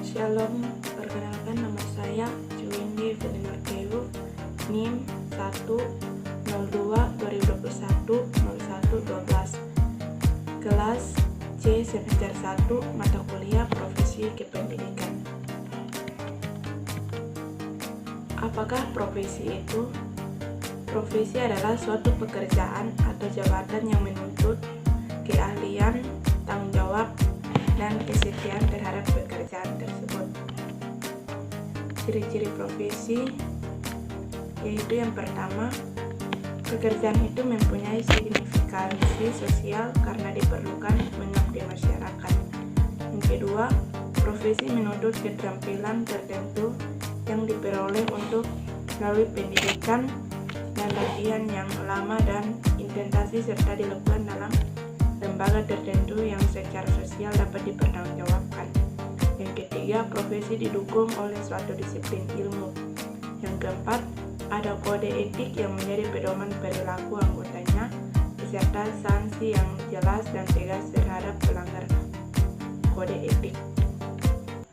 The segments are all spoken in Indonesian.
Shalom, perkenalkan nama saya Cuindi Ferdinand Markelu, NIM 102-2021-01-12, kelas C semester 1, mata kuliah Profesi Kependidikan. Apakah profesi itu? Profesi adalah suatu pekerjaan atau jabatan yang menuntut keahlian, tanggung jawab, dan kesetiaan terhadap pekerjaan tersebut. Ciri-ciri profesi yaitu yang pertama, pekerjaan itu mempunyai signifikansi sosial karena diperlukan mengabdi masyarakat. Yang kedua, profesi menuntut keterampilan tertentu yang diperoleh untuk melalui pendidikan dan latihan yang lama dan intensif serta dilakukan dalam lembaga tertentu yang secara sosial dapat dipertanggungjawabkan. Yang ketiga, profesi didukung oleh suatu disiplin ilmu. Yang keempat, ada kode etik yang menjadi pedoman perilaku anggotanya, beserta sanksi yang jelas dan tegas terhadap pelanggar kode etik.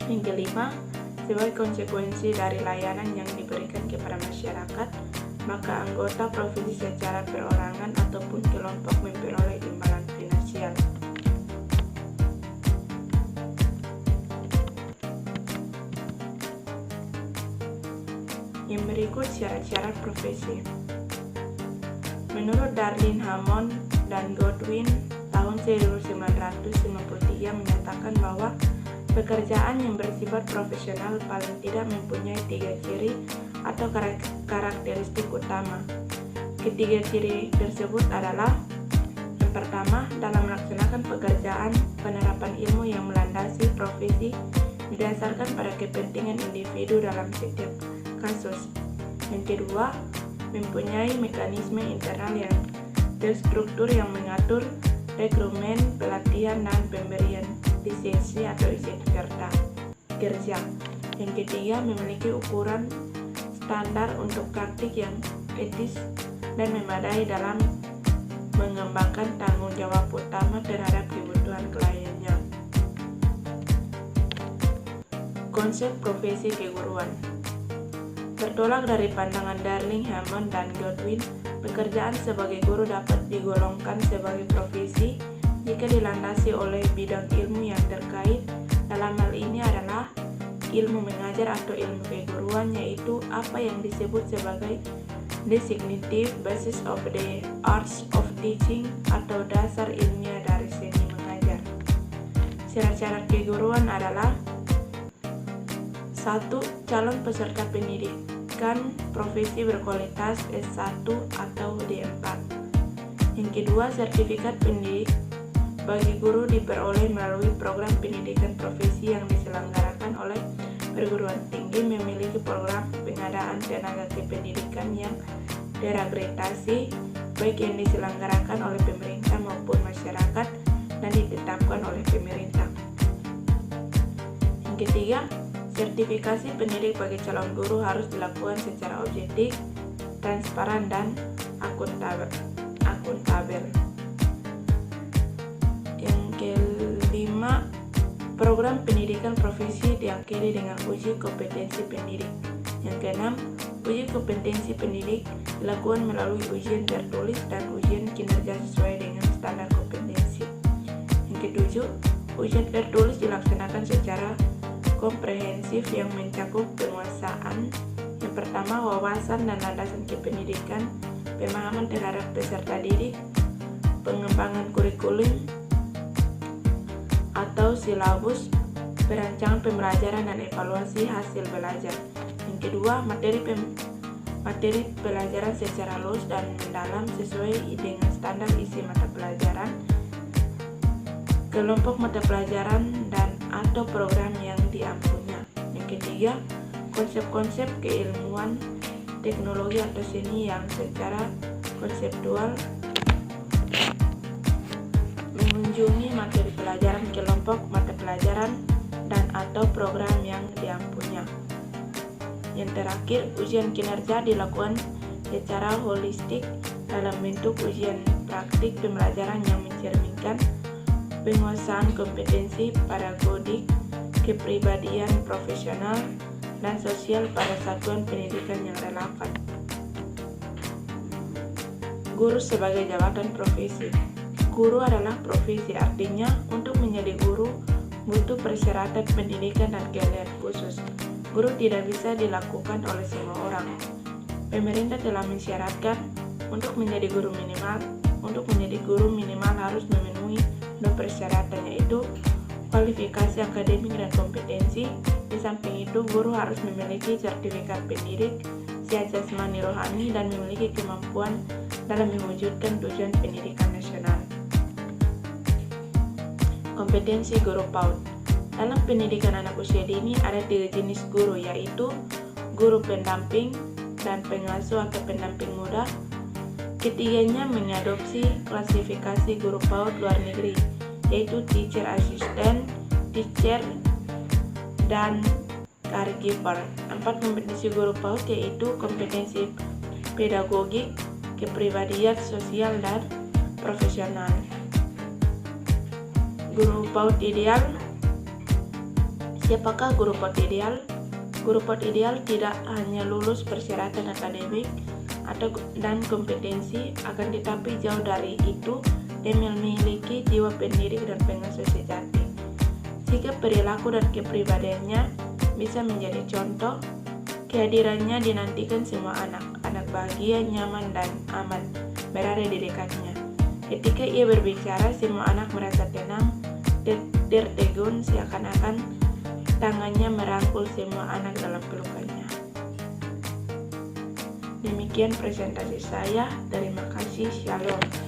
Yang kelima, sebagai konsekuensi dari layanan yang diberikan kepada masyarakat, maka anggota profesi secara perorangan ataupun kelompok memperoleh imbalan finansial. Yang berikut syarat-syarat profesi. Menurut Darlin Hammond dan Godwin tahun 1993 menyatakan bahwa pekerjaan yang bersifat profesional paling tidak mempunyai 3 ciri atau karakteristik utama. Ketiga ciri tersebut adalah: yang pertama, dalam melaksanakan pekerjaan, penerapan ilmu yang melandasi profesi didasarkan pada kepentingan individu dalam setiap kasus. Yang kedua, mempunyai mekanisme internal yang terstruktur yang mengatur rekrutmen, pelatihan, dan pemberian lisensi atau izin kerja. Yang ketiga, memiliki ukuran standar untuk praktik yang etis dan memadai dalam mengembangkan tanggung jawab utama terhadap kebutuhan kliennya. Konsep profesi keguruan. Bertolak dari pandangan Darlin Hammond dan Godwin, pekerjaan sebagai guru dapat digolongkan sebagai profesi jika dilandasi oleh bidang ilmu yang terkait. Dalam hal ini adalah ilmu mengajar atau ilmu keguruan, yaitu apa yang disebut sebagai designative basis of the arts of teaching atau dasar ilmiah dari seni mengajar. Syarat-syarat keguruan adalah: 1. Calon peserta pendidikan profesi berkualitas S1 atau D4. Yang kedua, sertifikat pendidik bagi guru diperoleh melalui program pendidikan profesi yang diselenggarakan oleh perguruan tinggi memiliki program pengadaan tenaga kependidikan yang terakreditasi, baik yang diselenggarakan oleh pemerintah maupun masyarakat dan ditetapkan oleh pemerintah. Yang ketiga, sertifikasi pendidik bagi calon guru harus dilakukan secara objektif, transparan, dan akuntabel. Yang kelima, program pendidikan profesi diakhiri dengan uji kompetensi pendidik. Yang keenam, uji kompetensi pendidik dilakukan melalui ujian tertulis dan ujian kinerja sesuai dengan standar kompetensi. Yang ketujuh, ujian tertulis dilaksanakan secara komprehensif yang mencakup penguasaan yang pertama, wawasan dan landasan kependidikan, pemahaman terhadap peserta didik, pengembangan kurikulum atau silabus, perancangan pembelajaran dan evaluasi hasil belajar. Yang kedua, materi pelajaran secara luas dan mendalam sesuai dengan standar isi mata pelajaran, kelompok mata pelajaran dan atau program yang diampunya. Yang ketiga, konsep-konsep keilmuan, teknologi atau seni yang secara konseptual mengunjungi materi pelajaran, kelompok mata pelajaran dan atau program yang diampunya. Yang terakhir, ujian kinerja dilakukan secara holistik dalam bentuk ujian praktik pembelajaran yang mencerminkan penguasaan kompetensi pedagodik, kepribadian profesional dan sosial pada satuan pendidikan yang relevan. Guru sebagai jabatan profesi. Guru adalah profesi, artinya untuk menjadi guru butuh persyaratan pendidikan dan keahlian khusus. Guru tidak bisa dilakukan oleh semua orang. Pemerintah telah mensyaratkan untuk menjadi guru minimal harus memenuhi 2 persyaratan, yaitu kualifikasi akademik dan kompetensi. Di samping itu, guru harus memiliki sertifikat pendidik, sehat jasmani rohani, dan memiliki kemampuan dalam mewujudkan tujuan pendidikan nasional. Kompetensi guru PAUD. Dalam pendidikan anak usia dini ada 3 jenis guru, yaitu guru pendamping dan pengasuh atau pendamping muda. Ketiganya mengadopsi klasifikasi guru PAUD luar negeri, yaitu teacher assistant, teacher, dan caregiver. 4 kompetensi guru PAUD yaitu kompetensi pedagogik, kepribadian sosial, dan profesional. Guru PAUD ideal. Siapakah guru PAUD ideal? Guru PAUD ideal tidak hanya lulus persyaratan akademik dan kompetensi, akan tetapi jauh dari itu, dia memiliki jiwa pendidik dan pengasuh sejati. Jika perilaku dan kepribadiannya bisa menjadi contoh, kehadirannya dinantikan semua anak bahagia, nyaman, dan aman berada di dekatnya. Ketika ia berbicara, semua anak merasa tenang, tertegun, seakan-akan tangannya merangkul semua anak dalam pelukannya. Demikian presentasi saya. Terima kasih. Shalom.